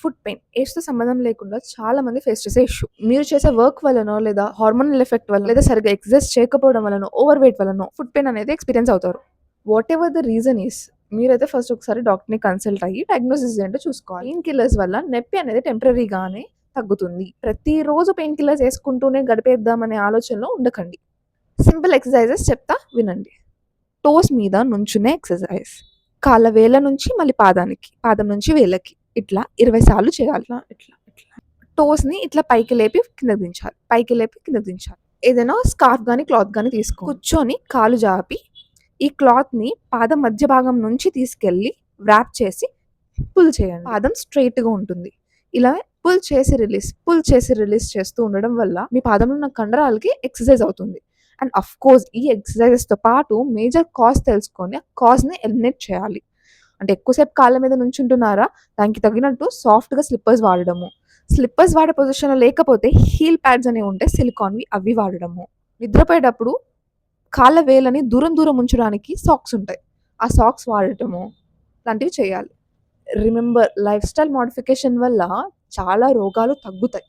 Foot pain ఏజ్‌తో సంబంధం లేకుండా చాలా మంది ఫేస్ చేసే ఇష్యూ. మీరు చేసే వర్క్ వల్లనో, లేదా హార్మోనల్ ఎఫెక్ట్ వల్ల, లేదా సరిగ్గా ఎక్సర్సైజ్ చేయకపోవడం వల్లనో, ఓవర్ వెయిట్ వల్లనో ఫుట్ పెయిన్ అనేది ఎక్స్‌పీరియన్స్ అవుతారు. What ever the reason is, మీరైతే ఫస్ట్ ఒకసారి డాక్టర్‌ని కన్సల్ట్ అయ్యి డయాగ్నోసిస్ ఏంటో చూసుకోవాలి. పెయిన్ కిల్లర్స్ వల్ల నొప్పి అనేది టెంపరరీగానే తగ్గుతుంది. ప్రతిరోజు పెయిన్ కిల్లర్స్ ఏసుకుంటూనే గడిపేద్దామనే ఆలోచనలో ఉండకండి. సింపుల్ ఎక్సర్సైజెస్ చెప్తా వినండి. టోస్ మీద నుంచునే ఎక్సర్సైజ్. కాళ్ళ వేళ్ళ నుంచి మళ్ళీ పాదానికి, పాదం నుంచి వేళ్ళకి ఇట్లా 20 సార్లు చేయాలి. ఇట్లా టోస్‌ని ఇట్లా పైకి లేపి కిందకి దించాలి. పైకి లేపి కిందకి దించాలి. ఏదైనా స్కార్ఫ్ గాని, క్లాత్ గాని కూర్చొని కాలు జాపి ఈ క్లాత్‌ని పాదం మధ్య భాగం నుంచి తీసుకెళ్ళి వ్రాప్ చేసి పుల్ చేయండి. పాదం స్ట్రెయిట్‌గా ఉంటుంది. ఇలా పుల్ చేసి రిలీజ్ చేస్తూ ఉండడం వల్ల మీ పాదంలో ఉన్న కండరాలకి ఎక్సర్సైజ్ అవుతుంది. అండ్ ఆఫ్‌కోర్స్ ఈ ఎక్సర్సైజెస్‌తో పాటు మేజర్ కాజ్ తెలుసుకొని ఆ కాజ్‌ని ఎలిమినేట్ చేయాలి. అంటే ఎక్కువసేపు కాళ్ళ మీద నుంచుంటున్నారా? దానికి తగినట్టు సాఫ్ట్‌గా స్లిప్పర్స్ వాడడము. స్లిప్పర్స్ వాడే పొజిషన్‌లో లేకపోతే హీల్ ప్యాడ్స్ అనేవి ఉంటాయి సిలికాన్‌వి, అవి వాడడము. నిద్రపోయేటప్పుడు కాళ్ళ వేళ్ళని దూరం ఉంచడానికి సాక్స్ ఉంటాయి. ఆ సాక్స్ వాడటము లాంటివి చేయాలి. రిమెంబర్, లైఫ్ స్టైల్ మోడిఫికేషన్ వల్ల చాలా రోగాలు తగ్గుతాయి.